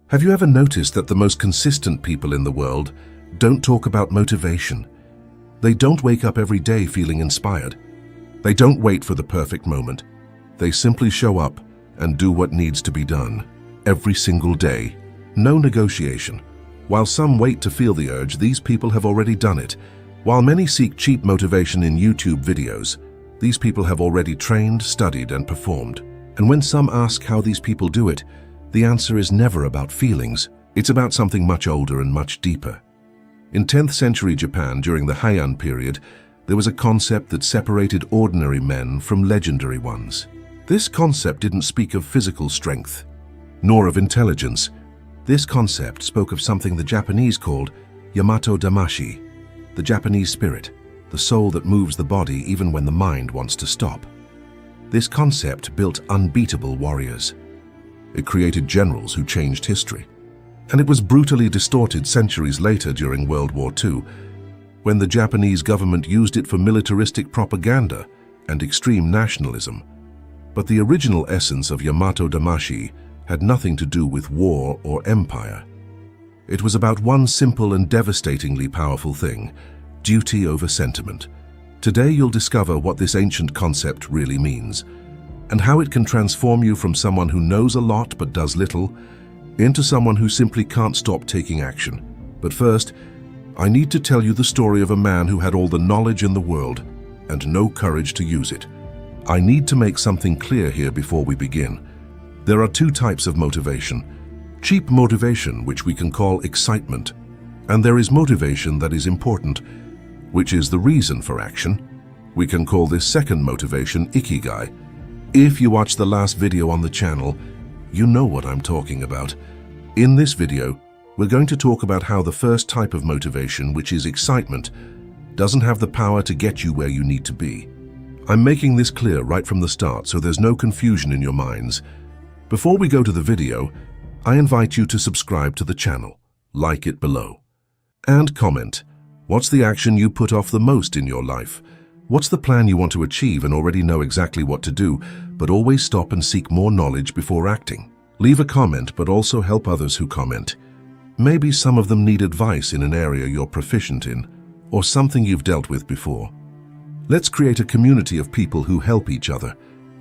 Have you ever noticed that the most consistent people in the world don't talk about motivation? They don't wake up every day feeling inspired. They don't wait for the perfect moment. They simply show up and do what needs to be done every single day. No negotiation. While some wait to feel the urge, these people have already done it. While many seek cheap motivation in YouTube videos, these people have already trained, studied, and performed. And when some ask how these people do it, the answer is never about feelings. It's about something much older and much deeper. In 10th century Japan, during the Heian period, there was a concept that separated ordinary men from legendary ones. This concept didn't speak of physical strength, nor of intelligence. This concept spoke of something the Japanese called Yamato Damashii, the Japanese spirit, the soul that moves the body even when the mind wants to stop. This concept built unbeatable warriors. It created generals who changed history. And it was brutally distorted centuries later during World War II, when the Japanese government used it for militaristic propaganda and extreme nationalism. But the original essence of Yamato Damashii had nothing to do with war or empire. It was about one simple and devastatingly powerful thing: duty over sentiment. Today you'll discover what this ancient concept really means, and how it can transform you from someone who knows a lot but does little into someone who simply can't stop taking action. But first, I need to tell you the story of a man who had all the knowledge in the world and no courage to use it. I need to make something clear here before we begin. There are two types of motivation: cheap motivation, which we can call excitement, and there is motivation that is important, which is the reason for action. We can call this second motivation ikigai. If you watched the last video on the channel, you know what I'm talking about. In this video, we're going to talk about how the first type of motivation, which is excitement, doesn't have the power to get you where you need to be. I'm making this clear right from the start so there's no confusion in your minds. Before we go to the video, I invite you to subscribe to the channel, like it below, and comment. What's the action you put off the most in your life? What's the plan you want to achieve and already know exactly what to do, but always stop and seek more knowledge before acting? Leave a comment, but also help others who comment. Maybe some of them need advice in an area you're proficient in, or something you've dealt with before. Let's create a community of people who help each other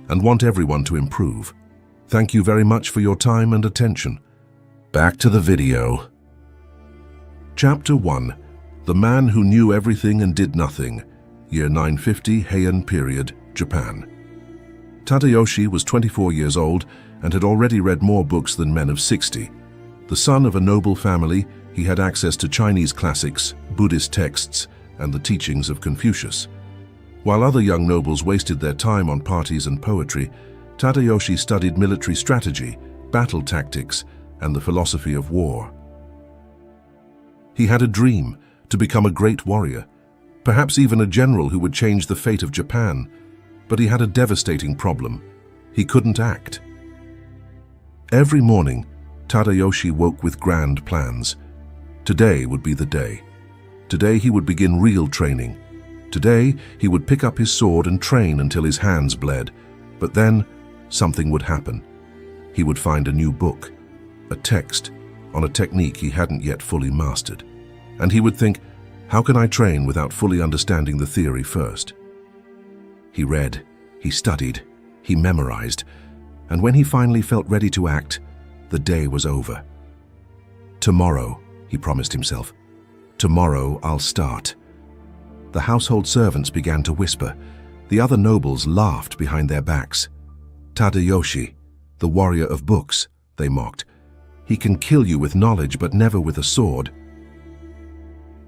and want everyone to improve. Thank you very much for your time and attention. Back to the video. Chapter 1. The Man Who Knew Everything and Did Nothing. Year 950, Heian period, Japan. Tadayoshi was 24 years old and had already read more books than men of 60. The son of a noble family, he had access to Chinese classics, Buddhist texts, and the teachings of Confucius. While other young nobles wasted their time on parties and poetry, Tadayoshi studied military strategy, battle tactics, and the philosophy of war. He had a dream to become a great warrior, perhaps even a general who would change the fate of Japan. But he had a devastating problem. He couldn't act. Every morning, Tadayoshi woke with grand plans. Today would be the day. Today he would begin real training. Today he would pick up his sword and train until his hands bled. But then something would happen. He would find a new book, a text on a technique he hadn't yet fully mastered. And he would think, how can I train without fully understanding the theory first? He read, he studied, he memorized, and when he finally felt ready to act, the day was over. Tomorrow, he promised himself, tomorrow I'll start. The household servants began to whisper. The other nobles laughed behind their backs. Tadayoshi, the warrior of books, they mocked. He can kill you with knowledge, but never with a sword.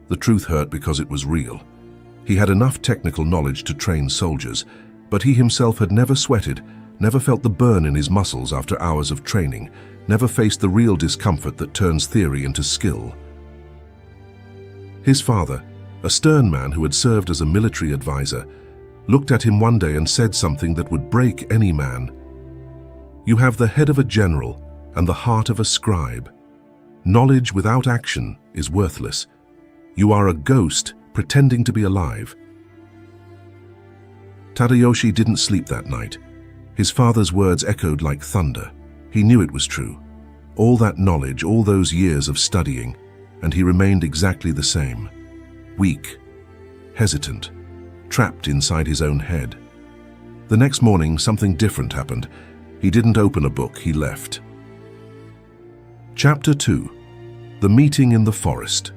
The truth hurt because it was real. He had enough technical knowledge to train soldiers, but he himself had never sweated, never felt the burn in his muscles after hours of training, never faced the real discomfort that turns theory into skill. His father, a stern man who had served as a military advisor, looked at him one day and said something that would break any man. You have the head of a general and the heart of a scribe. Knowledge without action is worthless. You are a ghost pretending to be alive. Tadayoshi didn't sleep that night. His father's words echoed like thunder. He knew it was true. All that knowledge, all those years of studying, and he remained exactly the same. Weak, hesitant, trapped inside his own head. The next morning, something different happened. He didn't open a book, he left. Chapter 2. The Meeting in the Forest.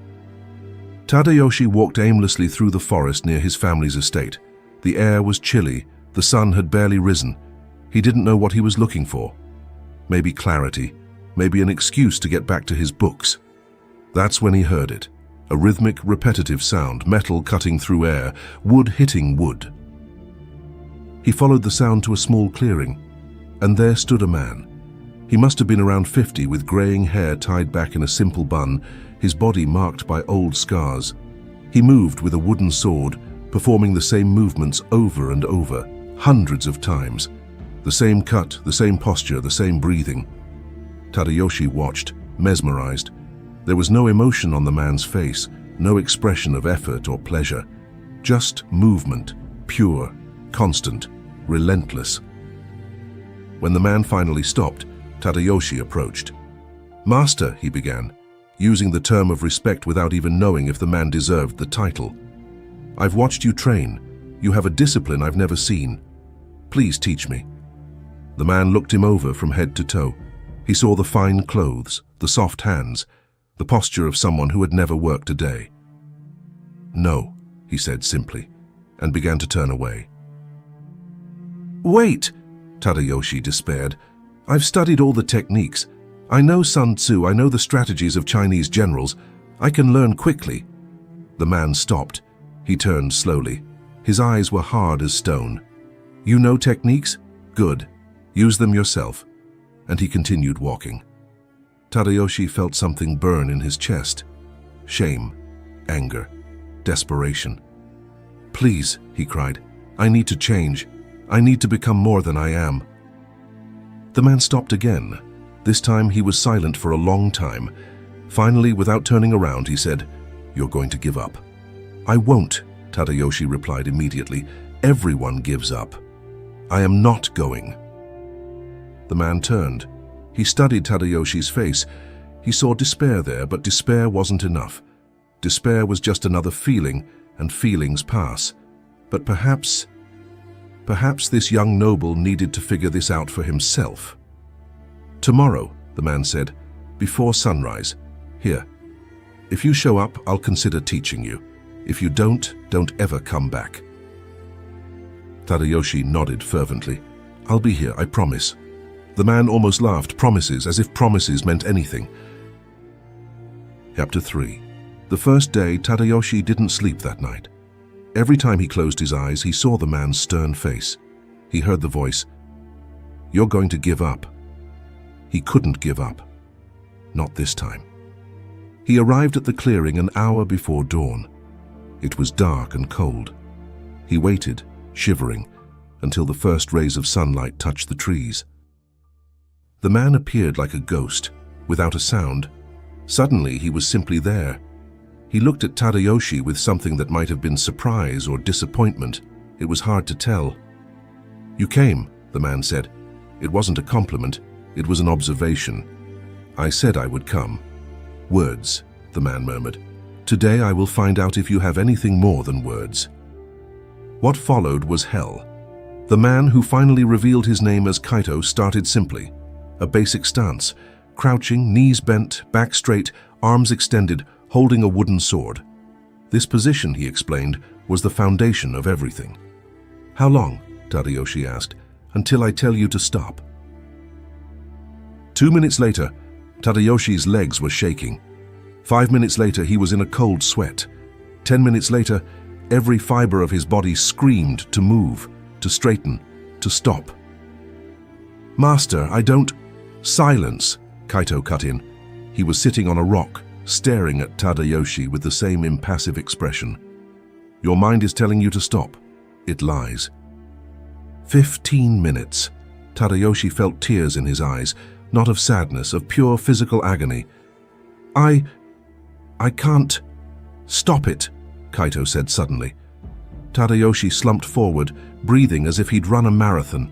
Tadayoshi walked aimlessly through the forest near his family's estate. The air was chilly, the sun had barely risen. He didn't know what he was looking for. Maybe clarity, maybe an excuse to get back to his books. That's when he heard it. A rhythmic, repetitive sound, metal cutting through air, wood hitting wood. He followed the sound to a small clearing, and there stood a man. He must have been around 50, with graying hair tied back in a simple bun, his body marked by old scars. He moved with a wooden sword, performing the same movements over and over, hundreds of times. The same cut, the same posture, the same breathing. Tadayoshi watched, mesmerized. There was no emotion on the man's face, no expression of effort or pleasure. Just movement, pure, constant, relentless. When the man finally stopped, Tadayoshi approached. "Master," he began, using the term of respect without even knowing if the man deserved the title. "I've watched you train. You have a discipline I've never seen. Please teach me." The man looked him over from head to toe. He saw the fine clothes, the soft hands, the posture of someone who had never worked a day. "No," he said simply, and began to turn away. "Wait," Tadayoshi despaired. "I've studied all the techniques. I know Sun Tzu, I know the strategies of Chinese generals. I can learn quickly." The man stopped. He turned slowly. His eyes were hard as stone. "You know techniques? Good. Use them yourself." And he continued walking. Tadayoshi felt something burn in his chest. Shame, anger, desperation. "Please," he cried, "I need to change. I need to become more than I am." The man stopped again. This time he was silent for a long time. Finally, without turning around, he said, "You're going to give up." "I won't," Tadayoshi replied immediately. "Everyone gives up. I am not going." The man turned. He studied Tadayoshi's face. He saw despair there, but despair wasn't enough. Despair was just another feeling, and feelings pass. But perhaps this young noble needed to figure this out for himself. "Tomorrow," the man said, "before sunrise. Here. If you show up, I'll consider teaching you. If you don't ever come back." Tadayoshi nodded fervently. "I'll be here, I promise." The man almost laughed. Promises, as if promises meant anything. Chapter 3. The first day, Tadayoshi didn't sleep that night. Every time he closed his eyes, he saw the man's stern face. He heard the voice, "You're going to give up." He couldn't give up. Not this time. He arrived at the clearing an hour before dawn. It was dark and cold. He waited, shivering, until the first rays of sunlight touched the trees. The man appeared like a ghost, without a sound. Suddenly, he was simply there. He looked at Tadayoshi with something that might have been surprise or disappointment. It was hard to tell. "You came," the man said. It wasn't a compliment, it was an observation. "I said I would come." "Words," the man murmured. "Today I will find out if you have anything more than words." What followed was hell. The man who finally revealed his name as Kaito started simply. A basic stance, crouching, knees bent, back straight, arms extended, holding a wooden sword. This position, he explained, was the foundation of everything. "How long?" Tadayoshi asked. "Until I tell you to stop." 2 minutes later, Tadayoshi's legs were shaking. 5 minutes later, he was in a cold sweat. 10 minutes later, every fiber of his body screamed to move, to straighten, to stop. "Master, I don't—" "Silence," Kaito cut in. He was sitting on a rock, staring at Tadayoshi with the same impassive expression. "Your mind is telling you to stop. It lies." 15 minutes. Tadayoshi felt tears in his eyes, not of sadness, of pure physical agony. I can't." "Stop it," Kaito said suddenly. Tadayoshi slumped forward, breathing as if he'd run a marathon.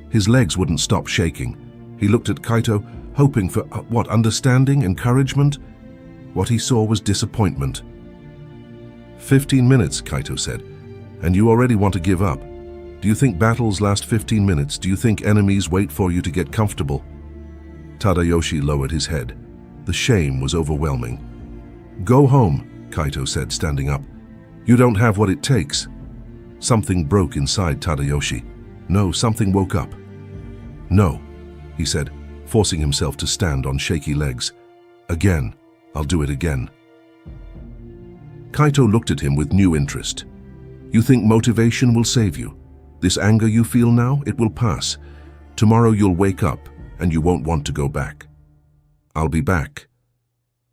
His legs wouldn't stop shaking. He looked at Kaito, hoping for, what, understanding, encouragement? What he saw was disappointment. 15 minutes, Kaito said, and you already want to give up. Do you think battles last 15 minutes? Do you think enemies wait for you to get comfortable? Tadayoshi lowered his head. The shame was overwhelming. Go home, Kaito said, standing up. You don't have what it takes. Something broke inside Tadayoshi. No, something woke up. No, he said, forcing himself to stand on shaky legs. Again, I'll do it again. Kaito looked at him with new interest. You think motivation will save you? This anger you feel now, it will pass. Tomorrow you'll wake up and you won't want to go back. I'll be back.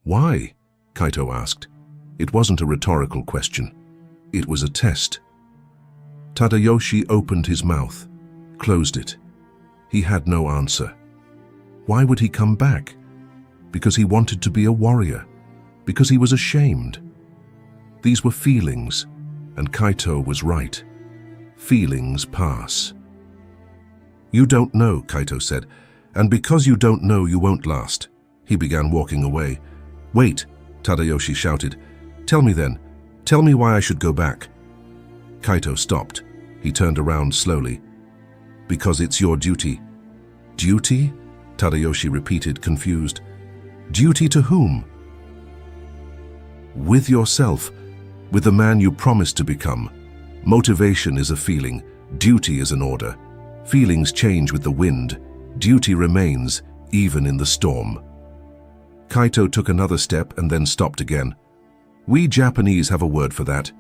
Why? Kaito asked. It wasn't a rhetorical question. It was a test. Tadayoshi opened his mouth, closed it. He had no answer. Why would he come back? Because he wanted to be a warrior. Because he was ashamed. These were feelings, and Kaito was right. Feelings pass. You don't know, Kaito said, and because you don't know, you won't last. He began walking away. Wait, Tadayoshi shouted. Tell me then. Tell me why I should go back. Kaito stopped. He turned around slowly. Because it's your duty. Duty? Tadayoshi repeated, confused. Duty to whom? With yourself, with the man you promised to become. Motivation is a feeling, duty is an order. Feelings change with the wind, duty remains, even in the storm. Kaito took another step and then stopped again. We Japanese have a word for that.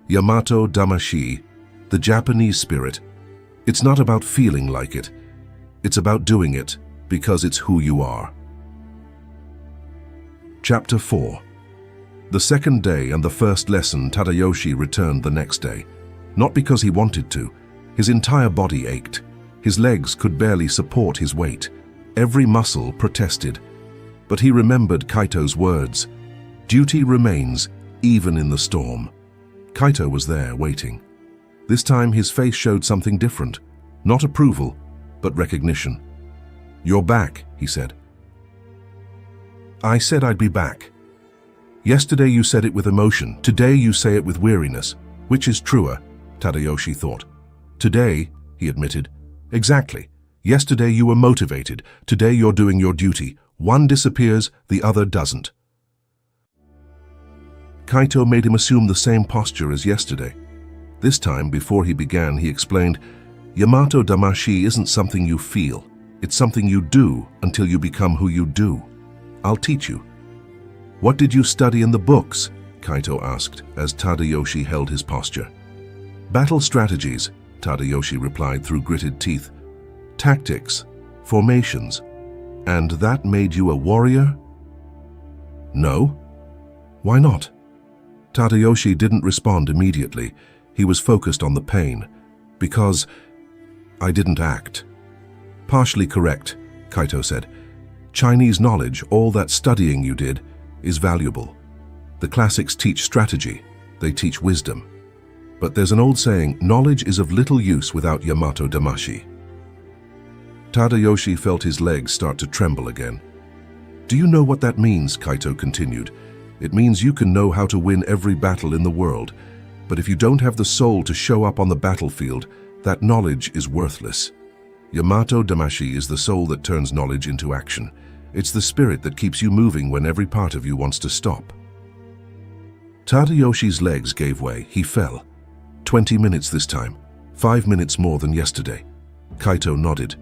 Yamato Damashii, the Japanese spirit. It's not about feeling like it. It's about doing it because it's who you are. Chapter 4. The second day and the first lesson, Tadayoshi returned the next day. Not because he wanted to. His entire body ached. His legs could barely support his weight. Every muscle protested. But he remembered Kaito's words. Duty remains, even in the storm. Kaito was there, waiting. This time his face showed something different. Not approval, but recognition. You're back, he said. I said I'd be back. Yesterday you said it with emotion. Today you say it with weariness. Which is truer? Tadayoshi thought. Today, he admitted. Exactly. Yesterday you were motivated. Today you're doing your duty. One disappears, the other doesn't. Kaito made him assume the same posture as yesterday. This time, before he began, he explained, Yamato Damashii isn't something you feel. It's something you do until you become who you do. I'll teach you. What did you study in the books? Kaito asked, as Tadayoshi held his posture. Battle strategies, Tadayoshi replied through gritted teeth. Tactics, formations. And that made you a warrior? No. Why not? Tadayoshi didn't respond immediately. He was focused on the pain. Because I didn't act. Partially correct, Kaito said. Chinese knowledge, all that studying you did, is valuable. The classics teach strategy. They teach wisdom. But there's an old saying, knowledge is of little use without Yamato Damashii. Tadayoshi felt his legs start to tremble again. Do you know what that means? Kaito continued. It means you can know how to win every battle in the world, but if you don't have the soul to show up on the battlefield, that knowledge is worthless. Yamato Damashii is the soul that turns knowledge into action. It's the spirit that keeps you moving when every part of you wants to stop. Tadayoshi's legs gave way. He fell. 20 minutes this time. 5 minutes more than yesterday. Kaito nodded.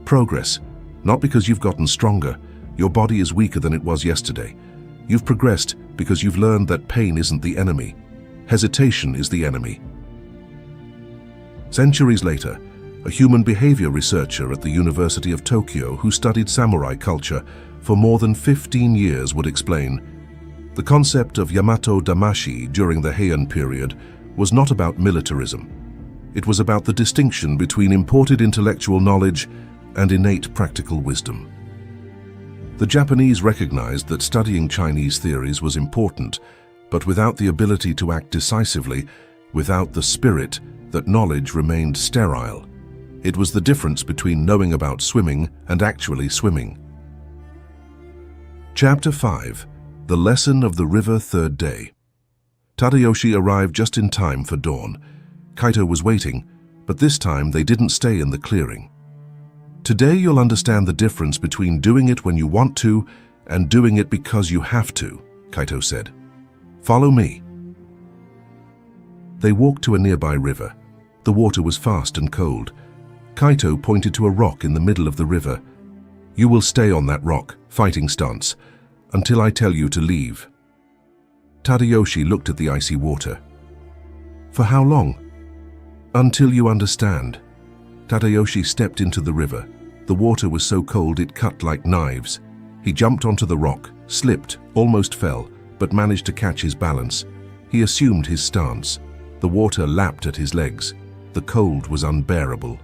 Progress. Not because you've gotten stronger. Your body is weaker than it was yesterday. You've progressed because you've learned that pain isn't the enemy. Hesitation is the enemy. Centuries later, a human behavior researcher at the University of Tokyo who studied samurai culture for more than 15 years would explain, the concept of Yamato Damashii during the Heian period was not about militarism. It was about the distinction between imported intellectual knowledge and innate practical wisdom. The Japanese recognized that studying Chinese theories was important, but without the ability to act decisively, without the spirit, that knowledge remained sterile. It was the difference between knowing about swimming and actually swimming. Chapter 5. The Lesson of the River, Third Day. Tadayoshi arrived just in time for dawn. Kaito was waiting, but this time they didn't stay in the clearing. Today you'll understand the difference between doing it when you want to and doing it because you have to, Kaito said. Follow me. They walked to a nearby river. The water was fast and cold. Kaito pointed to a rock in the middle of the river. You will stay on that rock, fighting stance, until I tell you to leave. Tadayoshi looked at the icy water. For how long? Until you understand. Tadayoshi stepped into the river. The water was so cold it cut like knives. He jumped onto the rock, slipped, almost fell, but managed to catch his balance. He assumed his stance. The water lapped at his legs. The cold was unbearable.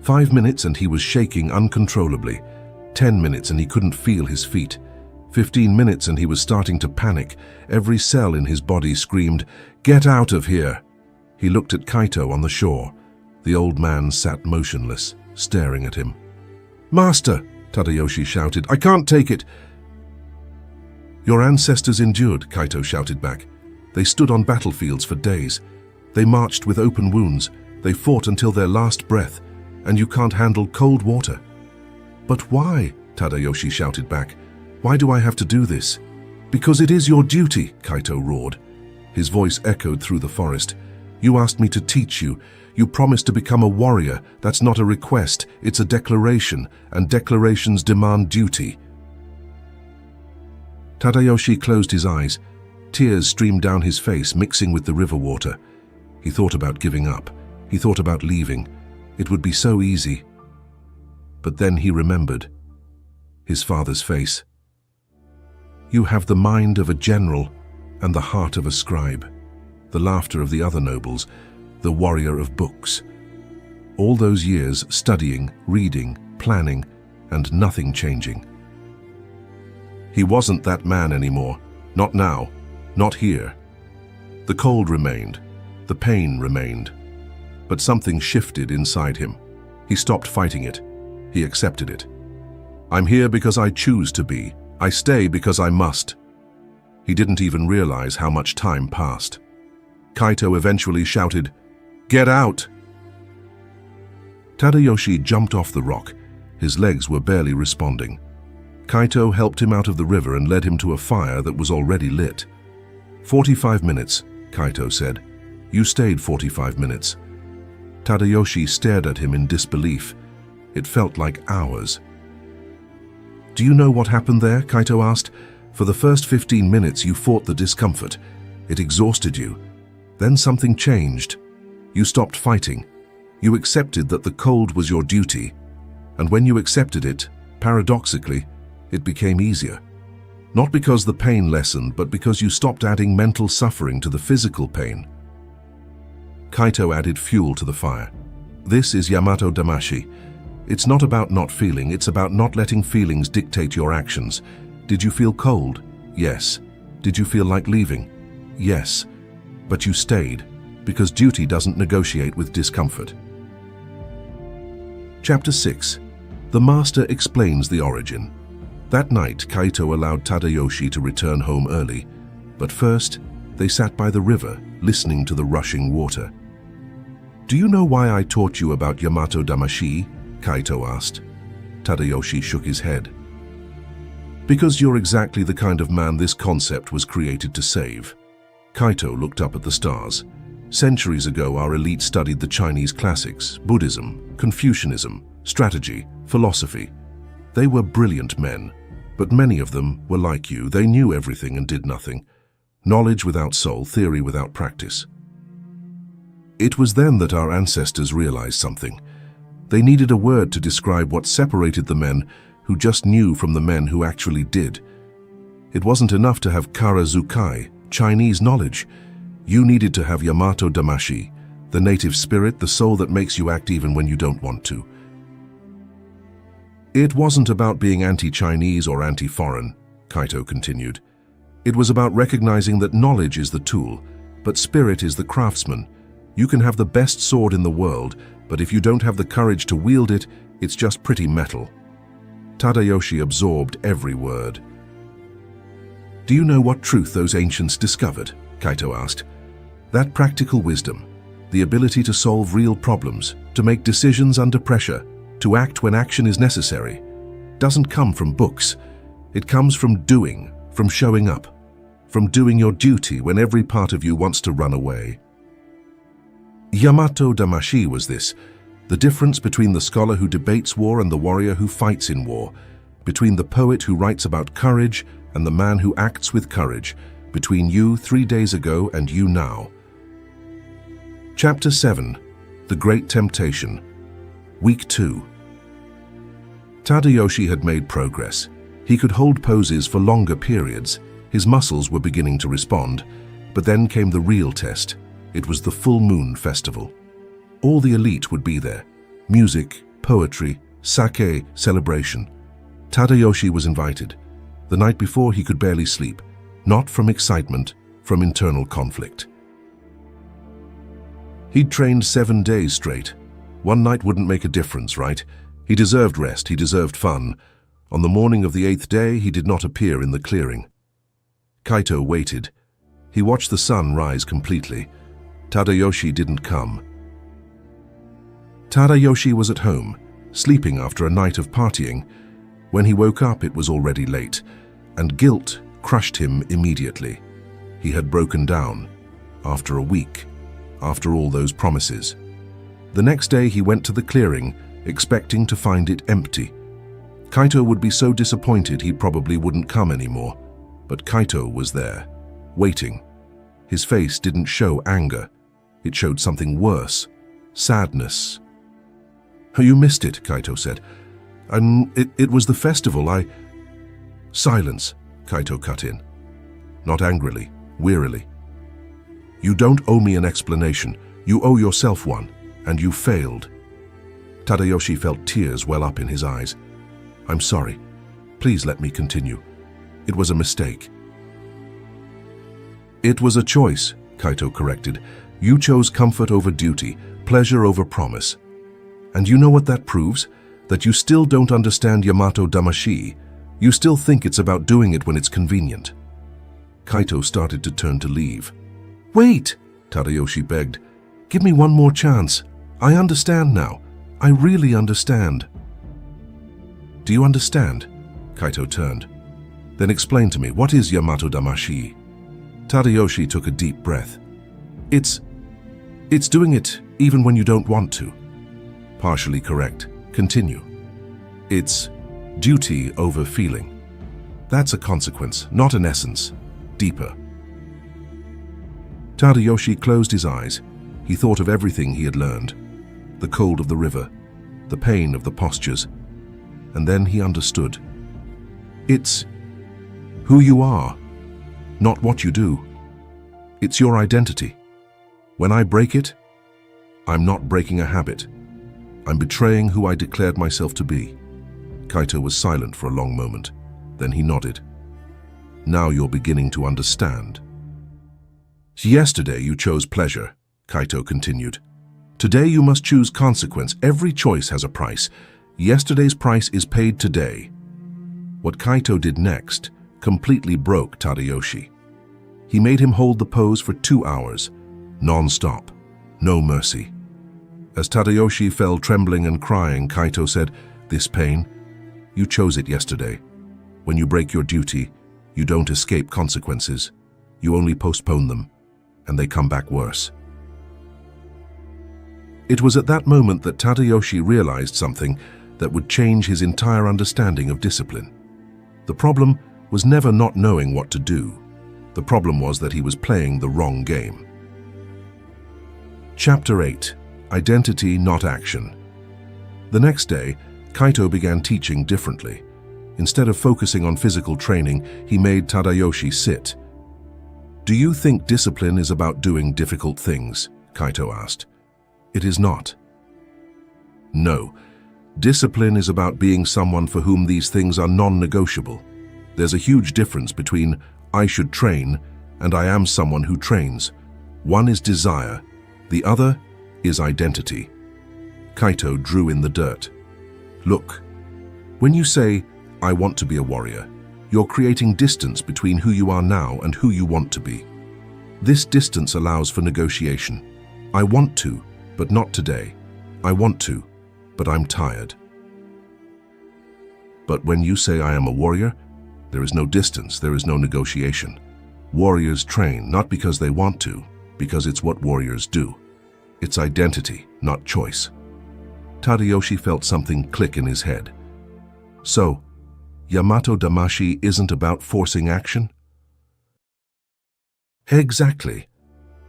5 minutes and he was shaking uncontrollably. 10 minutes and he couldn't feel his feet. 15 minutes and he was starting to panic. Every cell in his body screamed, "Get out of here!" He looked at Kaito on the shore. The old man sat motionless, staring at him. "Master!" Tadayoshi shouted. "I can't take it!" "Your ancestors endured," Kaito shouted back. "They stood on battlefields for days. They marched with open wounds. They fought until their last breath. And you can't handle cold water." "But why?" Tadayoshi shouted back. "Why do I have to do this?" "Because it is your duty," Kaito roared. His voice echoed through the forest. "You asked me to teach you. You promised to become a warrior. That's not a request, it's a declaration, and declarations demand duty." Tadayoshi closed his eyes. Tears streamed down his face, mixing with the river water. He thought about giving up. He thought about leaving. It would be so easy. But then he remembered his father's face. "You have the mind of a general and the heart of a scribe," the laughter of the other nobles, the warrior of books. All those years studying, reading, planning, and nothing changing. He wasn't that man anymore. Not now. Not here. The cold remained. The pain remained. But something shifted inside him. He stopped fighting it. He accepted it. "I'm here because I choose to be. I stay because I must." He didn't even realize how much time passed. Kaito eventually shouted, "Get out!" Tadayoshi jumped off the rock. His legs were barely responding. Kaito helped him out of the river and led him to a fire that was already lit. 45 minutes, Kaito said. "You stayed 45 minutes. Tadayoshi stared at him in disbelief. It felt like hours. "Do you know what happened there?" Kaito asked. "For the first 15 minutes you fought the discomfort. It exhausted you. Then something changed. You stopped fighting. You accepted that the cold was your duty. And when you accepted it, paradoxically, it became easier. Not because the pain lessened, but because you stopped adding mental suffering to the physical pain." Kaito added fuel to the fire. "This is Yamato Damashii. It's not about not feeling, it's about not letting feelings dictate your actions. Did you feel cold? Yes. Did you feel like leaving? Yes. But you stayed, because duty doesn't negotiate with discomfort." Chapter 6. The Master explains the origin. That night, Kaito allowed Tadayoshi to return home early, but first, they sat by the river, listening to the rushing water. "Do you know why I taught you about Yamato Damashii?" Kaito asked. Tadayoshi shook his head. "Because you're exactly the kind of man this concept was created to save." Kaito looked up at the stars. Centuries ago, our elite studied the Chinese classics, Buddhism, Confucianism, strategy, philosophy. They were brilliant men, but many of them were like you. They knew everything and did nothing. Knowledge without soul, theory without practice. It was then that our ancestors realized something. They needed a word to describe what separated the men who just knew from the men who actually did. It wasn't enough to have Kara-Zukai, Chinese knowledge. You needed to have Yamato Damashii, the native spirit, the soul that makes you act even when you don't want to. It wasn't about being anti-Chinese or anti-foreign, Kaito continued. It was about recognizing that knowledge is the tool, but spirit is the craftsman. You can have the best sword in the world, but if you don't have the courage to wield it, it's just pretty metal. Tadayoshi absorbed every word. Do you know what truth those ancients discovered? Kaito asked. That practical wisdom, the ability to solve real problems, to make decisions under pressure, to act when action is necessary, doesn't come from books. It comes from doing, from showing up, from doing your duty when every part of you wants to run away. Yamato Damashii was this, the difference between the scholar who debates war and the warrior who fights in war, between the poet who writes about courage and the man who acts with courage, between you 3 days ago and you now. Chapter 7. The Great Temptation. Week 2. Tadayoshi had made progress. He could hold poses for longer periods. His muscles were beginning to respond. But then came the real test. It was the full moon festival. All the elite would be there. Music, poetry, sake, celebration. Tadayoshi was invited. The night before he could barely sleep. Not from excitement, from internal conflict. He'd trained 7 days straight. One night wouldn't make a difference, right? He deserved rest, he deserved fun. On the morning of the 8th day, he did not appear in the clearing. Kaito waited. He watched the sun rise completely. Tadayoshi didn't come. Tadayoshi was at home, sleeping after a night of partying. When he woke up, it was already late, and guilt crushed him immediately. He had broken down, after a week, after all those promises. The next day he went to the clearing, expecting to find it empty. Kaito would be so disappointed he probably wouldn't come anymore. But Kaito was there, waiting. His face didn't show anger. It showed something worse, sadness. You missed it, Kaito said. It was the festival, Silence, Kaito cut in. Not angrily, wearily. You don't owe me an explanation. You owe yourself one, and you failed. Tadayoshi felt tears well up in his eyes. I'm sorry. Please let me continue. It was a mistake. It was a choice, Kaito corrected. You chose comfort over duty, pleasure over promise. And you know what that proves? That you still don't understand Yamato Damashii. You still think it's about doing it when it's convenient. Kaito started to turn to leave. Wait, Tadayoshi begged. Give me one more chance. I understand now. I really understand. Do you understand? Kaito turned. Then explain to me, what is Yamato Damashii? Tadayoshi took a deep breath. It's doing it even when you don't want to. Partially correct. Continue. It's duty over feeling. That's a consequence, not an essence. Deeper. Tadayoshi closed his eyes. He thought of everything he had learned. The cold of the river, the pain of the postures. And then he understood. It's who you are, not what you do. It's your identity. When I break it, I'm not breaking a habit. I'm betraying who I declared myself to be. Kaito was silent for a long moment. Then he nodded. Now you're beginning to understand. Yesterday you chose pleasure, Kaito continued. Today you must choose consequence. Every choice has a price. Yesterday's price is paid today. What Kaito did next completely broke Tadayoshi. He made him hold the pose for 2 hours, non-stop, no mercy. As Tadayoshi fell trembling and crying, Kaito said, "This pain, you chose it yesterday. When you break your duty, you don't escape consequences. You only postpone them, and they come back worse." It was at that moment that Tadayoshi realized something that would change his entire understanding of discipline. The problem was never not knowing what to do. The problem was that he was playing the wrong game. Chapter 8. Identity, not action. The next day, Kaito began teaching differently. Instead of focusing on physical training, he made Tadayoshi sit. "Do you think discipline is about doing difficult things?" Kaito asked. "It is not." "No. Discipline is about being someone for whom these things are non-negotiable. There's a huge difference between I should train and I am someone who trains. One is desire, The other is identity. Kaito drew in the dirt. Look, when you say, "I want to be a warrior," you're creating distance between who you are now and who you want to be. This distance allows for negotiation. I want to, but not today. I want to, but I'm tired. But when you say I am a warrior, there is no distance, there is no negotiation. Warriors train not because they want to, because it's what warriors do. It's identity, not choice. Tadayoshi felt something click in his head. So, Yamato Damashii isn't about forcing action? Exactly.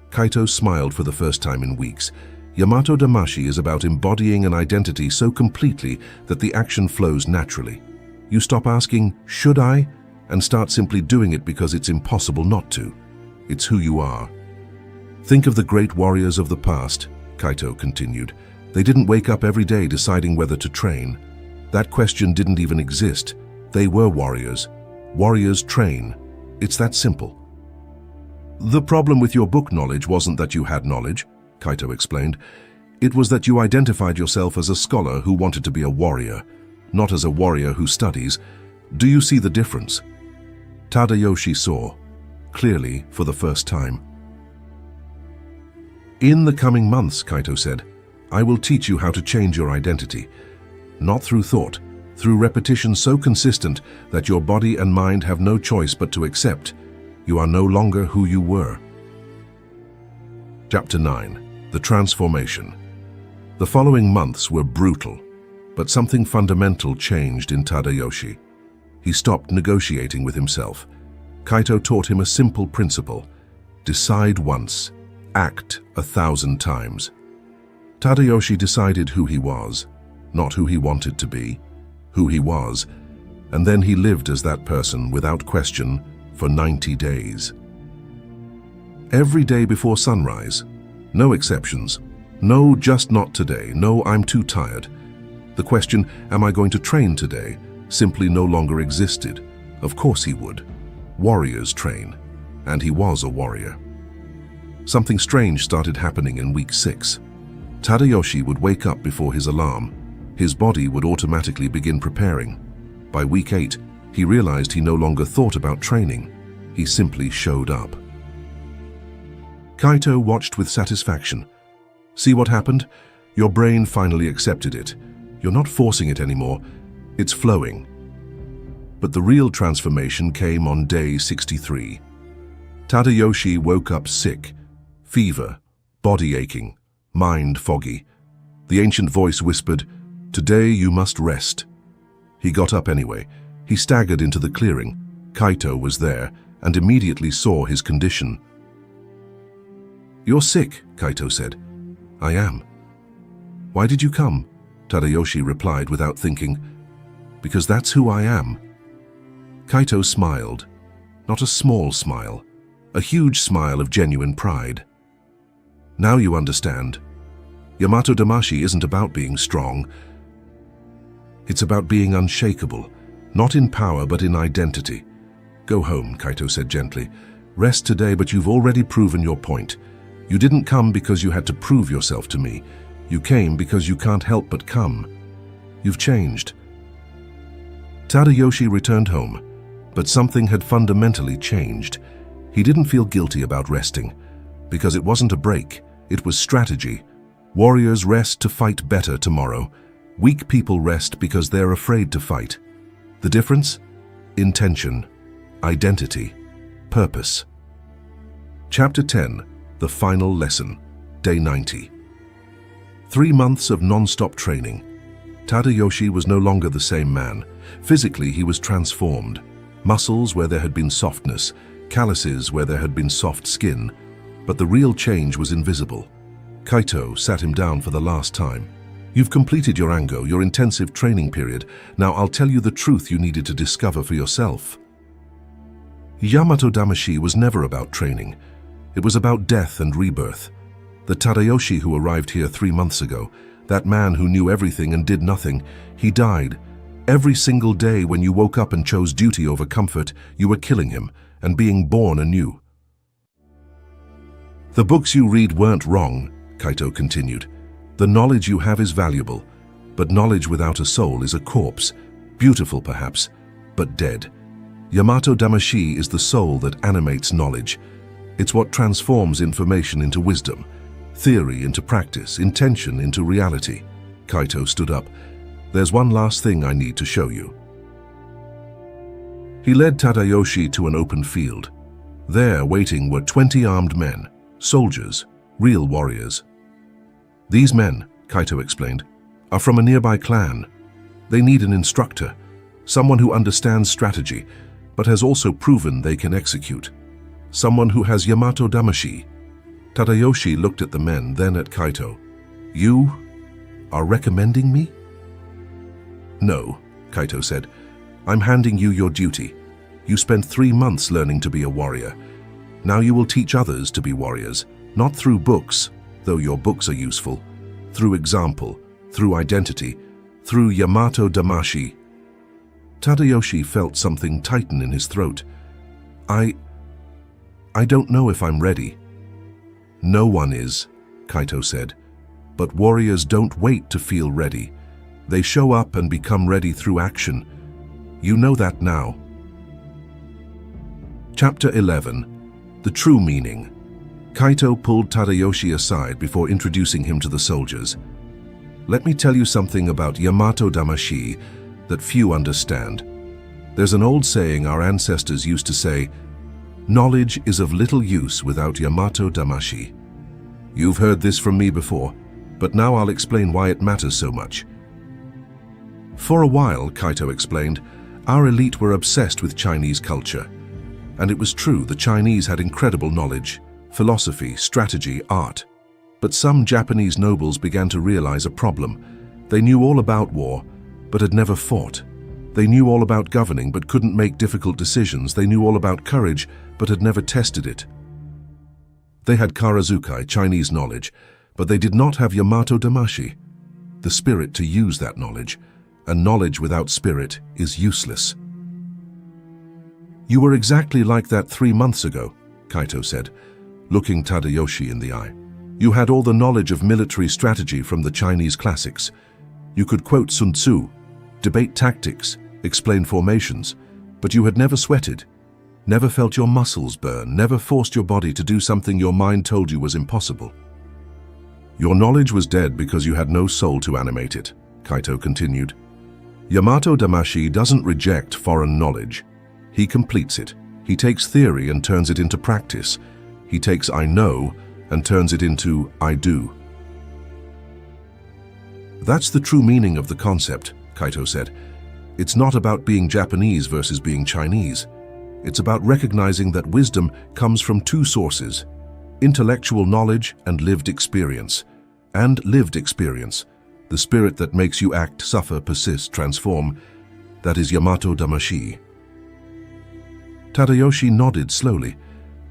Kaito smiled for the first time in weeks. Yamato Damashii is about embodying an identity so completely that the action flows naturally. You stop asking, "Should I?" and start simply doing it because it's impossible not to. It's who you are. Think of the great warriors of the past, Kaito continued. They didn't wake up every day deciding whether to train. That question didn't even exist. They were warriors. Warriors train. It's that simple. The problem with your book knowledge wasn't that you had knowledge, Kaito explained. It was that you identified yourself as a scholar who wanted to be a warrior, not as a warrior who studies. Do you see the difference? Tadayoshi saw, clearly for the first time. In the coming months, Kaito said, I will teach you how to change your identity. Not through thought, through repetition so consistent that your body and mind have no choice but to accept. You are no longer who you were. Chapter 9. The Transformation. The following months were brutal, but something fundamental changed in Tadayoshi. He stopped negotiating with himself. Kaito taught him a simple principle. Decide once, act 1,000 times. Tadayoshi decided who he was, not who he wanted to be, who he was, and then he lived as that person without question for 90 days. Every day before sunrise, no exceptions, no just not today, no I'm too tired. The question, am I going to train today, simply no longer existed. Of course he would. Warriors train, and he was a warrior. Something strange started happening in week 6. Tadayoshi would wake up before his alarm. His body would automatically begin preparing. By week 8, he realized he no longer thought about training. He simply showed up. Kaito watched with satisfaction. See what happened? Your brain finally accepted it. You're not forcing it anymore. It's flowing. But the real transformation came on day 63. Tadayoshi woke up sick, fever, body aching, mind foggy. The ancient voice whispered, "Today you must rest." He got up anyway. He staggered into the clearing. Kaito was there and immediately saw his condition. "You're sick," Kaito said. "I am." "Why did you come?" Tadayoshi replied without thinking. "Because that's who I am." Kaito smiled. Not a small smile. A huge smile of genuine pride. "Now you understand. Yamato Damashii isn't about being strong. It's about being unshakable, not in power but in identity. Go home," Kaito said gently. "Rest today, but you've already proven your point. You didn't come because you had to prove yourself to me. You came because you can't help but come. You've changed." Tadayoshi returned home, but something had fundamentally changed. He didn't feel guilty about resting, because it wasn't a break, it was strategy. Warriors rest to fight better tomorrow. Weak people rest because they're afraid to fight. The difference? Intention, identity, purpose. Chapter 10. The Final Lesson. Day 90. 3 months of non-stop training. Tadayoshi was no longer the same man. Physically, he was transformed. Muscles where there had been softness, calluses where there had been soft skin. But the real change was invisible. Kaito sat him down for the last time. "You've completed your Ango, your intensive training period. Now I'll tell you the truth you needed to discover for yourself." Yamato Damashii was never about training. It was about death and rebirth. The Tadayoshi who arrived here 3 months ago, that man who knew everything and did nothing, he died. Every single day when you woke up and chose duty over comfort, you were killing him and being born anew. The books you read weren't wrong, Kaito continued. The knowledge you have is valuable, but knowledge without a soul is a corpse, beautiful perhaps, but dead. Yamato Damashii is the soul that animates knowledge. It's what transforms information into wisdom, theory into practice, intention into reality. Kaito stood up. There's one last thing I need to show you. He led Tadayoshi to an open field. There, waiting, were 20 armed men, soldiers, real warriors. These men, Kaito explained, are from a nearby clan. They need an instructor, someone who understands strategy, but has also proven they can execute. Someone who has Yamato Damashii. Tadayoshi looked at the men, then at Kaito. You are recommending me? No, Kaito said. I'm handing you your duty. You spent 3 months learning to be a warrior. Now you will teach others to be warriors, not through books, though your books are useful, through example, through identity, through Yamato Damashii. Tadayoshi felt something tighten in his throat. I don't know if I'm ready. No one is, Kaito said. But warriors don't wait to feel ready. They show up and become ready through action. You know that now. Chapter 11. The True Meaning. Kaito pulled Tadayoshi aside before introducing him to the soldiers. Let me tell you something about Yamato Damashii that few understand. There's an old saying our ancestors used to say, knowledge is of little use without Yamato Damashii. You've heard this from me before, but now I'll explain why it matters so much. For a while, Kaito explained, our elite were obsessed with Chinese culture. And it was true, the Chinese had incredible knowledge, philosophy, strategy, art. But some Japanese nobles began to realize a problem. They knew all about war, but had never fought. They knew all about governing, but couldn't make difficult decisions. They knew all about courage, but had never tested it. They had Karazukai, Chinese knowledge, but they did not have Yamato Damashii, the spirit to use that knowledge, and knowledge without spirit is useless. You were exactly like that 3 months ago, Kaito said, looking Tadayoshi in the eye. You had all the knowledge of military strategy from the Chinese classics. You could quote Sun Tzu, debate tactics, explain formations, but you had never sweated, never felt your muscles burn, never forced your body to do something your mind told you was impossible. Your knowledge was dead because you had no soul to animate it, Kaito continued. Yamato Damashii doesn't reject foreign knowledge. He completes it. He takes theory and turns it into practice. He takes I know and turns it into I do. That's the true meaning of the concept, Kaito said. It's not about being Japanese versus being Chinese. It's about recognizing that wisdom comes from 2 sources, intellectual knowledge and lived experience. And lived experience, the spirit that makes you act, suffer, persist, transform, that is Yamato Damashii. Tadayoshi nodded slowly.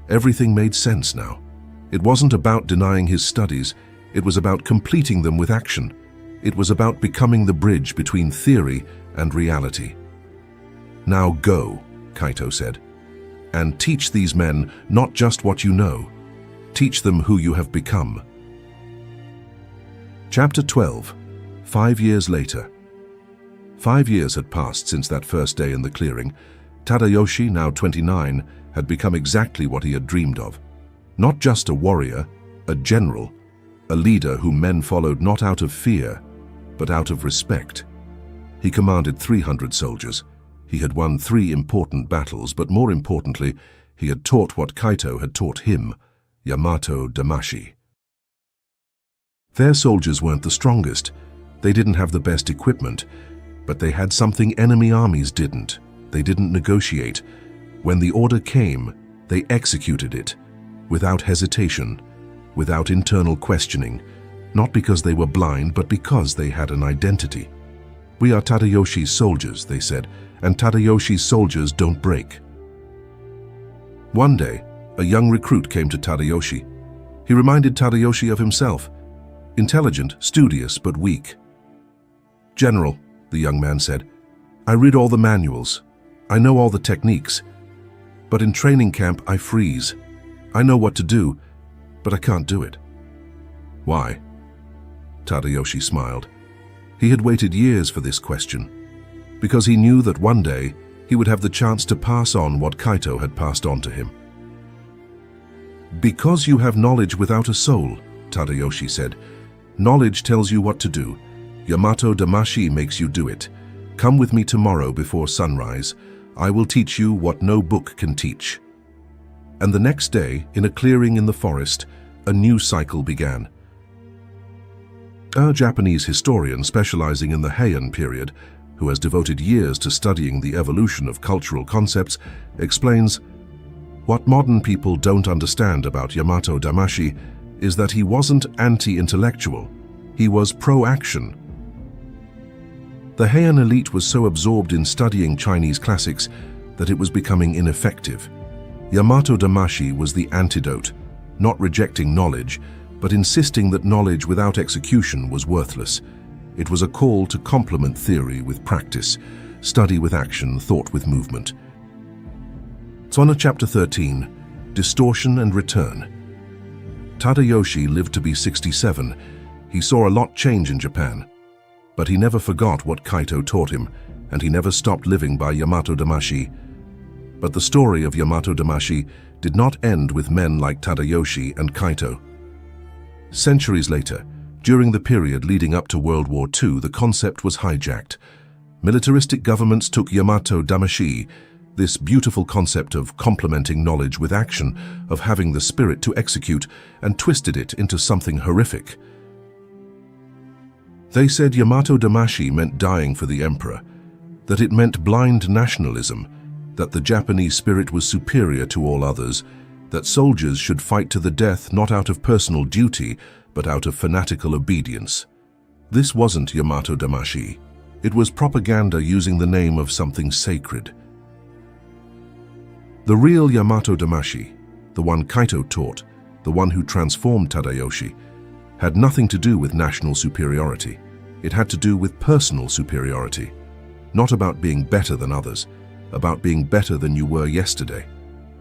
Everything made sense now. It wasn't about denying his studies, it was about completing them with action. It was about becoming the bridge between theory and reality. Now go, Kaito said, and teach these men not just what you know. Teach them who you have become. Chapter 12. 5 years later. 5 years had passed since that first day in the clearing. Tadayoshi, now 29, had become exactly what he had dreamed of. Not just a warrior, a general, a leader whom men followed not out of fear, but out of respect. He commanded 300 soldiers. He had won 3 important battles, but more importantly, he had taught what Kaito had taught him, Yamato Damashii. Their soldiers weren't the strongest. They didn't have the best equipment, but they had something enemy armies didn't. They didn't negotiate. When the order came, they executed it, without hesitation, without internal questioning, not because they were blind, but because they had an identity. We are Tadayoshi's soldiers, they said, and Tadayoshi's soldiers don't break. One day, a young recruit came to Tadayoshi. He reminded Tadayoshi of himself, intelligent, studious, but weak. General, the young man said, I read all the manuals. I know all the techniques. But in training camp, I freeze. I know what to do, but I can't do it. Why? Tadayoshi smiled. He had waited years for this question, because he knew that one day he would have the chance to pass on what Kaito had passed on to him. Because you have knowledge without a soul, Tadayoshi said. Knowledge tells you what to do. Yamato Damashii makes you do it. Come with me tomorrow before sunrise. I will teach you what no book can teach. And the next day, in a clearing in the forest, a new cycle began. A Japanese historian specializing in the Heian period, who has devoted years to studying the evolution of cultural concepts, explains, what modern people don't understand about Yamato Damashii is that he wasn't anti-intellectual, he was pro-action. The Heian elite was so absorbed in studying Chinese classics that it was becoming ineffective. Yamato Damashii was the antidote, not rejecting knowledge, but insisting that knowledge without execution was worthless. It was a call to complement theory with practice, study with action, thought with movement. Tsuna Chapter 13, Distortion and Return. Tadayoshi lived to be 67. He saw a lot change in Japan. But he never forgot what Kaito taught him, and he never stopped living by Yamato Damashii. But the story of Yamato Damashii did not end with men like Tadayoshi and Kaito. Centuries later, during the period leading up to World War II, the concept was hijacked. Militaristic governments took Yamato Damashii, this beautiful concept of complementing knowledge with action, of having the spirit to execute, and twisted it into something horrific. They said Yamato Damashii meant dying for the emperor, that it meant blind nationalism, that the Japanese spirit was superior to all others, that soldiers should fight to the death not out of personal duty, but out of fanatical obedience. This wasn't Yamato Damashii. It was propaganda using the name of something sacred. The real Yamato Damashii, the one Kaito taught, the one who transformed Tadayoshi, had nothing to do with national superiority. It had to do with personal superiority. Not about being better than others, about being better than you were yesterday.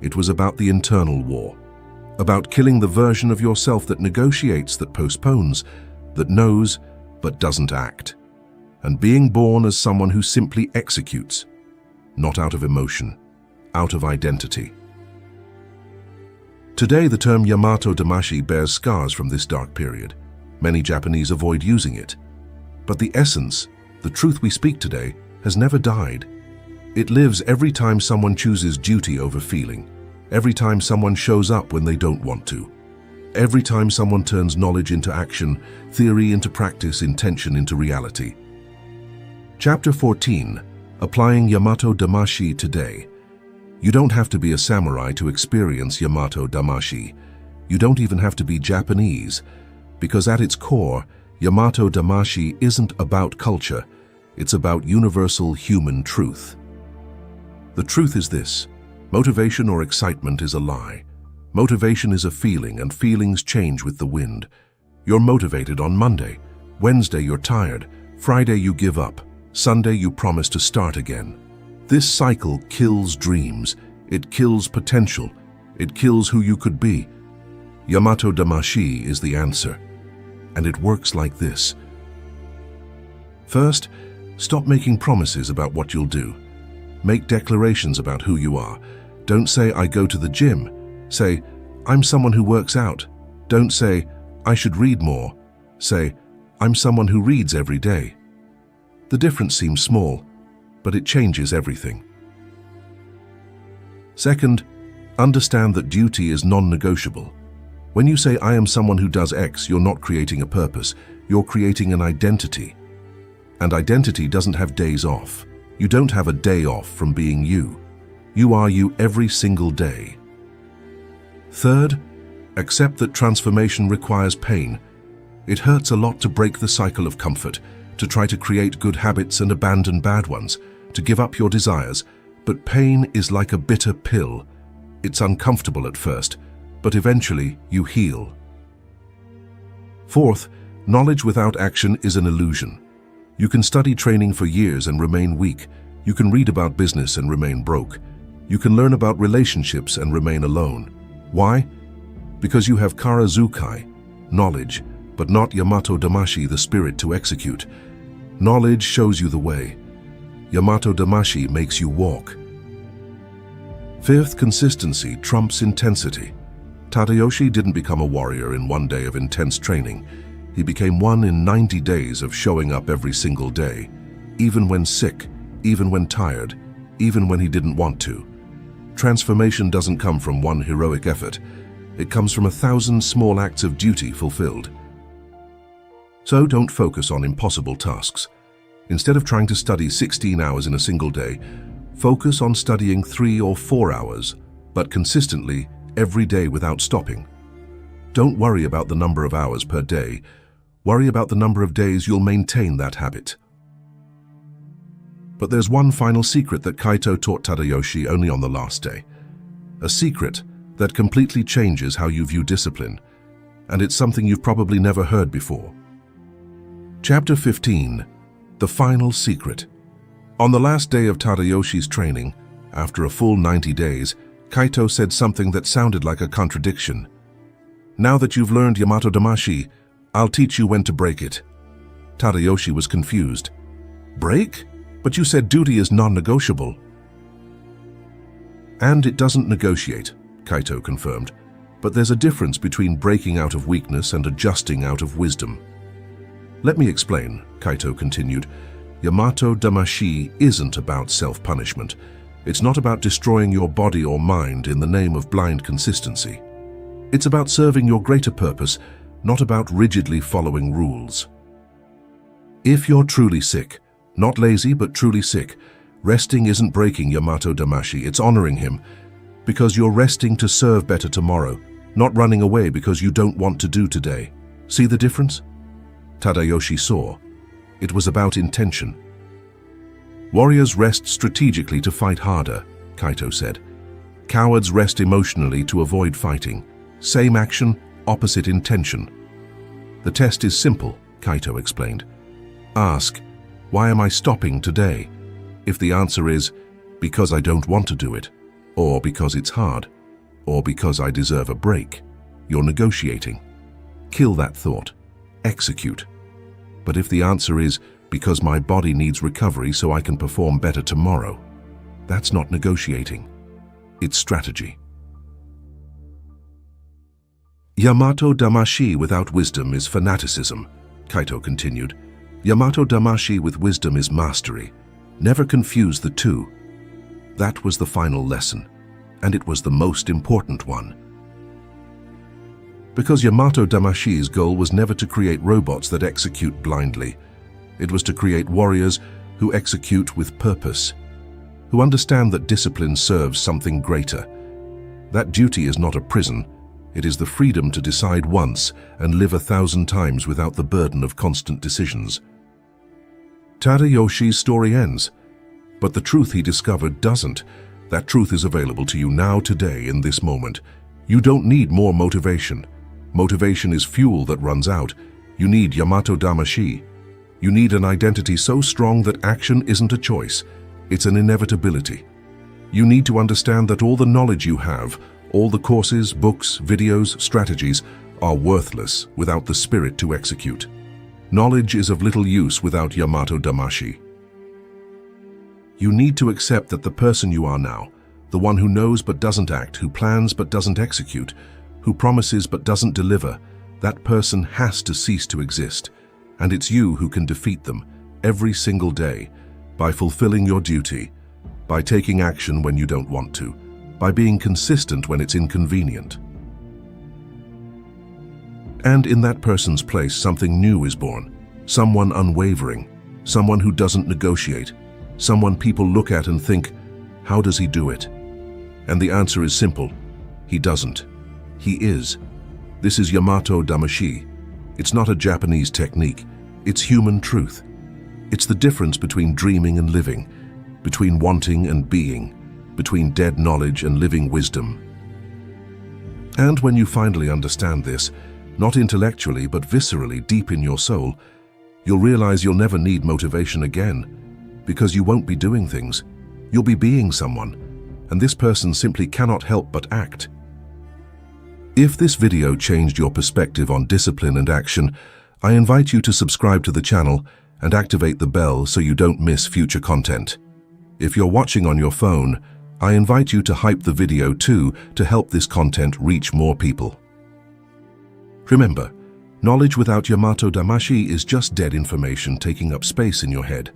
It was about the internal war, about killing the version of yourself that negotiates, that postpones, that knows but doesn't act, and being born as someone who simply executes, not out of emotion, out of identity. Today, the term Yamato Damashii bears scars from this dark period. Many Japanese avoid using it. But the essence, the truth we speak today, has never died. It lives every time someone chooses duty over feeling, every time someone shows up when they don't want to, every time someone turns knowledge into action, theory into practice, intention into reality. Chapter 14, Applying Yamato Damashii Today. You don't have to be a samurai to experience Yamato Damashii. You don't even have to be Japanese, because at its core, Yamato Damashii isn't about culture, it's about universal human truth. The truth is this: motivation or excitement is a lie. Motivation is a feeling, and feelings change with the wind. You're motivated on Monday. Wednesday you're tired. Friday you give up. Sunday you promise to start again. This cycle kills dreams. It kills potential. It kills who you could be. Yamato Damashii is the answer. And it works like this. First, stop making promises about what you'll do. Make declarations about who you are. Don't say, I go to the gym. Say, I'm someone who works out. Don't say, I should read more. Say, I'm someone who reads every day. The difference seems small, but it changes everything. Second, understand that duty is non-negotiable. When you say, I am someone who does X, you're not creating a purpose, you're creating an identity. And identity doesn't have days off. You don't have a day off from being you. You are you every single day. Third, accept that transformation requires pain. It hurts a lot to break the cycle of comfort, to try to create good habits and abandon bad ones, to give up your desires, but pain is like a bitter pill. It's uncomfortable at first, but eventually you heal. Fourth, knowledge without action is an illusion. You can study training for years and remain weak. You can read about business and remain broke. You can learn about relationships and remain alone. Why? Because you have karazukai, knowledge, but not Yamato Damashii, the spirit to execute. Knowledge shows you the way. Yamato Damashii makes you walk. Fifth, consistency trumps intensity. Tadayoshi didn't become a warrior in one day of intense training. He became one in 90 days of showing up every single day, even when sick, even when tired, even when he didn't want to. Transformation doesn't come from one heroic effort. It comes from 1,000 small acts of duty fulfilled. So don't focus on impossible tasks. Instead of trying to study 16 hours in a single day, focus on studying 3 or 4 hours, but consistently every day without stopping. Don't worry about the number of hours per day. Worry about the number of days you'll maintain that habit. But there's one final secret that Kaito taught Tadayoshi only on the last day. A secret that completely changes how you view discipline, and it's something you've probably never heard before. Chapter 15. The Final Secret. On the last day of Tadayoshi's training, after a full 90 days, Kaito said something that sounded like a contradiction. "Now that you've learned Yamato Damashii, I'll teach you when to break it." Tadayoshi was confused. "Break? But you said duty is non-negotiable." "And it doesn't negotiate," Kaito confirmed. "But there's a difference between breaking out of weakness and adjusting out of wisdom." "Let me explain," Kaito continued. "Yamato Damashii isn't about self-punishment. It's not about destroying your body or mind in the name of blind consistency. It's about serving your greater purpose, not about rigidly following rules. If you're truly sick, not lazy but truly sick, resting isn't breaking Yamato Damashii, it's honoring him, because you're resting to serve better tomorrow, not running away because you don't want to do today. See the difference?" Tadayoshi saw. It was about intention. "Warriors rest strategically to fight harder," Kaito said. "Cowards rest emotionally to avoid fighting. Same action, opposite intention." "The test is simple," Kaito explained. "Ask, why am I stopping today? If the answer is, because I don't want to do it, or because it's hard, or because I deserve a break, you're negotiating. Kill that thought. Execute. But if the answer is, because my body needs recovery so I can perform better tomorrow, that's not negotiating. It's strategy." Yamato Damashii without wisdom is fanaticism, Kaito continued. Yamato Damashii with wisdom is mastery. Never confuse the two. That was the final lesson, and it was the most important one. Because Yamato Damashii's goal was never to create robots that execute blindly. It was to create warriors who execute with purpose, who understand that discipline serves something greater. That duty is not a prison. It is the freedom to decide once and live 1,000 times without the burden of constant decisions. Tadayoshi's story ends, but the truth he discovered doesn't. That truth is available to you now, today, in this moment. You don't need more motivation. Motivation is fuel that runs out. You need Yamato Damashii. You need an identity so strong that action isn't a choice. It's an inevitability. You need to understand that all the knowledge you have, all the courses, books, videos, strategies, are worthless without the spirit to execute. Knowledge is of little use without Yamato Damashii. You need to accept that the person you are now, the one who knows but doesn't act, who plans but doesn't execute, who promises but doesn't deliver, that person has to cease to exist. And it's you who can defeat them every single day by fulfilling your duty, by taking action when you don't want to, by being consistent when it's inconvenient. And in that person's place, something new is born. Someone unwavering, someone who doesn't negotiate, someone people look at and think, how does he do it? And the answer is simple. He doesn't. He is. This is Yamato Damashii. It's not a Japanese technique. It's human truth. It's the difference between dreaming and living, between wanting and being, between dead knowledge and living wisdom. And when you finally understand this, not intellectually but viscerally deep in your soul, you'll realize you'll never need motivation again, because you won't be doing things. You'll be being someone, and this person simply cannot help but act. If this video changed your perspective on discipline and action, I invite you to subscribe to the channel and activate the bell so you don't miss future content. If you're watching on your phone, I invite you to hype the video too to help this content reach more people. Remember, knowledge without Yamato Damashii is just dead information taking up space in your head.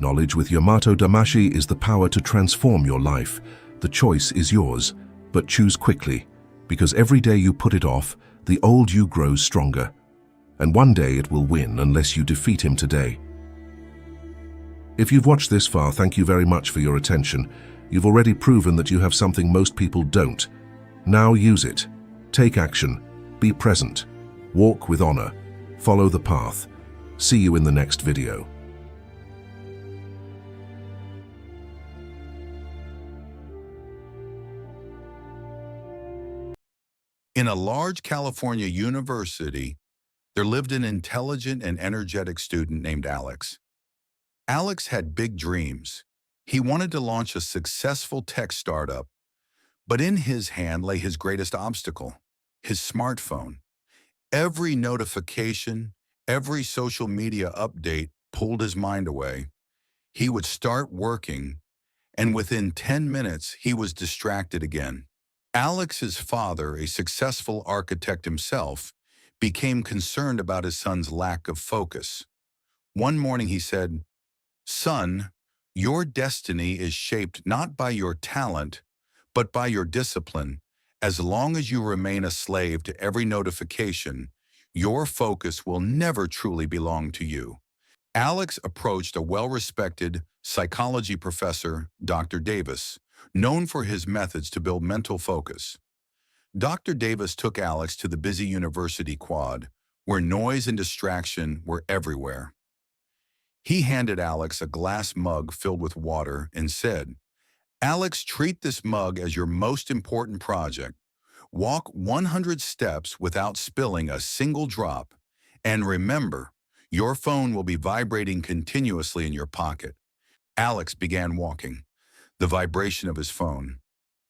Knowledge with Yamato Damashii is the power to transform your life. The choice is yours, but choose quickly, because every day you put it off, the old you grows stronger. And one day it will win unless you defeat him today. If you've watched this far, thank you very much for your attention. You've already proven that you have something most people don't. Now use it. Take action. Be present. Walk with honor. Follow the path. See you in the next video. In a large California university, there lived an intelligent and energetic student named Alex. Alex had big dreams. He wanted to launch a successful tech startup, but in his hand lay his greatest obstacle, his smartphone. Every notification, every social media update pulled his mind away. He would start working, and within 10 minutes, he was distracted again. Alex's father, a successful architect himself, became concerned about his son's lack of focus. One morning he said, "Son, your destiny is shaped not by your talent, but by your discipline. As long as you remain a slave to every notification, your focus will never truly belong to you." Alex approached a well-respected psychology professor, Dr. Davis, known for his methods to build mental focus. Dr. Davis took Alex to the busy university quad, where noise and distraction were everywhere. He handed Alex a glass mug filled with water and said, "Alex, treat this mug as your most important project. Walk 100 steps without spilling a single drop, and remember, your phone will be vibrating continuously in your pocket." Alex began walking. The vibration of his phone,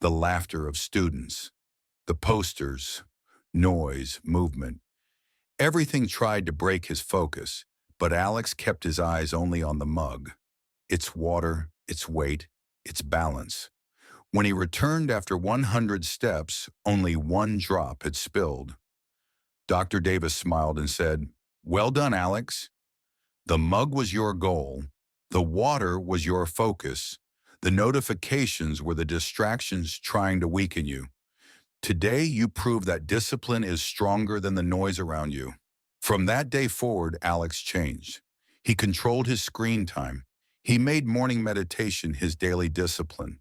the laughter of students, the posters, noise, movement. Everything tried to break his focus, but Alex kept his eyes only on the mug, its water, its weight, its balance. When he returned after 100 steps, only one drop had spilled. Dr. Davis smiled and said, "Well done, Alex. The mug was your goal. The water was your focus. The notifications were the distractions trying to weaken you. Today, you prove that discipline is stronger than the noise around you." From that day forward, Alex changed. He controlled his screen time. He made morning meditation his daily discipline.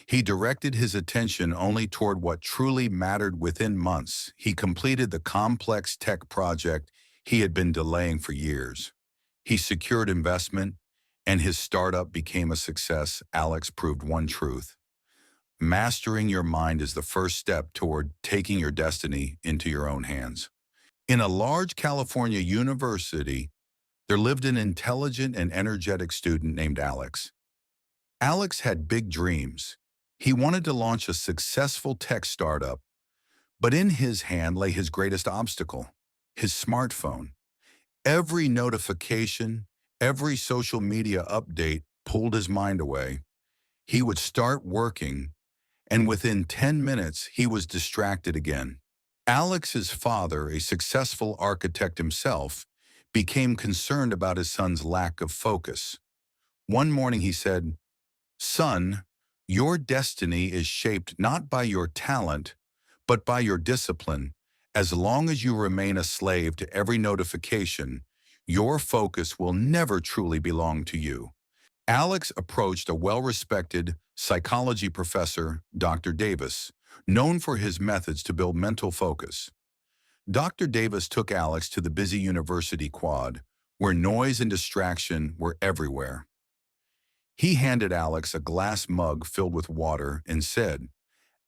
He directed his attention only toward what truly mattered. Within months, he completed the complex tech project he had been delaying for years. He secured investment, and his startup became a success. Alex proved one truth: mastering your mind is the first step toward taking your destiny into your own hands. In a large California university, there lived an intelligent and energetic student named Alex. Alex had big dreams. He wanted to launch a successful tech startup, but in his hand lay his greatest obstacle, his smartphone. Every notification, every social media update pulled his mind away. He would start working, and within 10 minutes, he was distracted again. Alex's father, a successful architect himself, became concerned about his son's lack of focus. One morning he said, "Son, your destiny is shaped not by your talent, but by your discipline. As long as you remain a slave to every notification, your focus will never truly belong to you." Alex approached a well-respected psychology professor, Dr. Davis, known for his methods to build mental focus. Dr. Davis took Alex to the busy university quad, where noise and distraction were everywhere. He handed Alex a glass mug filled with water and said,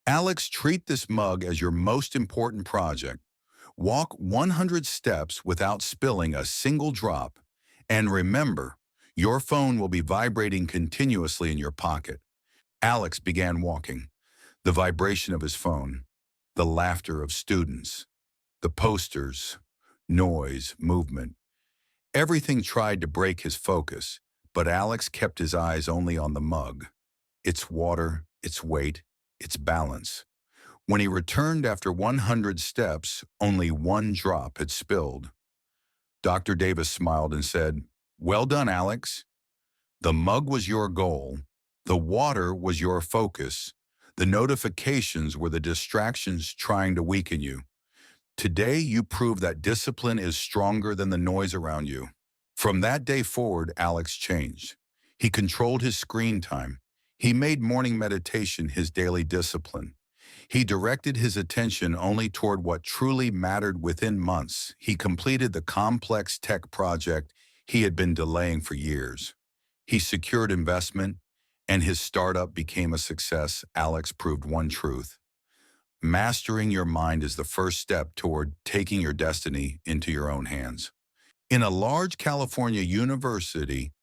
"Alex, treat this mug as your most important project. Walk 100 steps without spilling a single drop, and remember, your phone will be vibrating continuously in your pocket." Alex began walking. The vibration of his phone, the laughter of students, the posters, noise, movement. Everything tried to break his focus, but Alex kept his eyes only on the mug, its water, its weight, its balance. When he returned after 100 steps, only one drop had spilled. Dr. Davis smiled and said, "Well done, Alex. The mug was your goal. The water was your focus. The notifications were the distractions trying to weaken you. Today, you proved that discipline is stronger than the noise around you." From that day forward, Alex changed. He controlled his screen time. He made morning meditation his daily discipline. He directed his attention only toward what truly mattered. Within months, he completed the complex tech project he had been delaying for years. He secured investment, and his startup became a success. Alex proved one truth: mastering your mind is the first step toward taking your destiny into your own hands. In a large California university,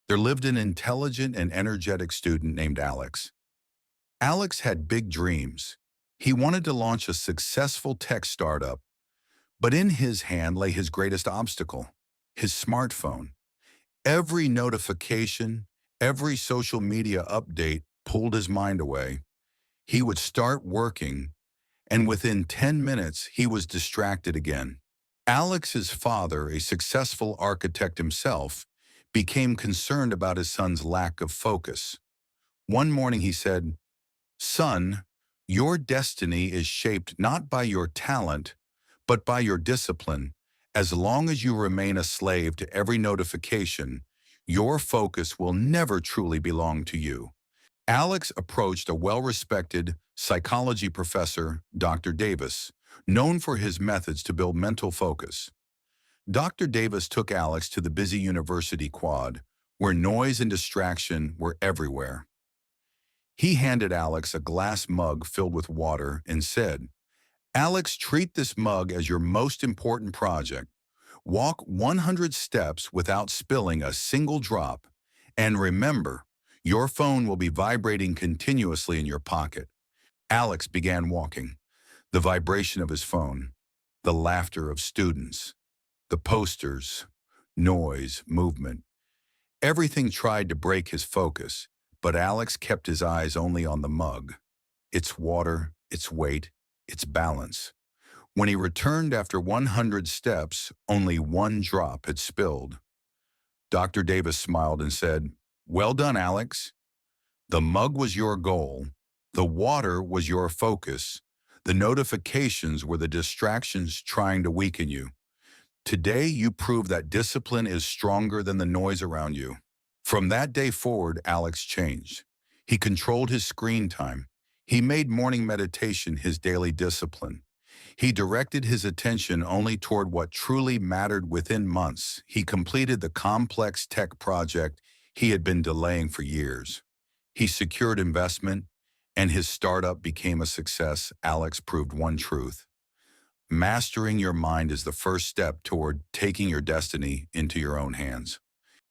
there lived an intelligent and energetic student named Alex. Alex had big dreams. He wanted to launch a successful tech startup, but in his hand lay his greatest obstacle: his smartphone. Every notification, every social media update pulled his mind away. He would start working, and within 10 minutes, he was distracted again. Alex's father, a successful architect himself, became concerned about his son's lack of focus. One morning he said, "Son, your destiny is shaped not by your talent, but by your discipline. As long as you remain a slave to every notification, your focus will never truly belong to you." Alex approached a well-respected psychology professor, Dr. Davis, known for his methods to build mental focus. Dr. Davis took Alex to the busy university quad, where noise and distraction were everywhere. He handed Alex a glass mug filled with water and said, "Alex, treat this mug as your most important project. Walk 100 steps without spilling a single drop, and remember, your phone will be vibrating continuously in your pocket." Alex began walking. The vibration of his phone, the laughter of students, the posters, noise, movement. Everything tried to break his focus, but Alex kept his eyes only on the mug, its water, its weight, its balance. When he returned after 100 steps, only one drop had spilled. Dr. Davis smiled and said, "Well done, Alex. The mug was your goal. The water was your focus. The notifications were the distractions trying to weaken you. Today, you proved that discipline is stronger than the noise around you." From that day forward, Alex changed. He controlled his screen time. He made morning meditation his daily discipline. He directed his attention only toward what truly mattered. Within months, he completed the complex tech project he had been delaying for years. He secured investment, and his startup became a success. Alex proved one truth: mastering your mind is the first step toward taking your destiny into your own hands.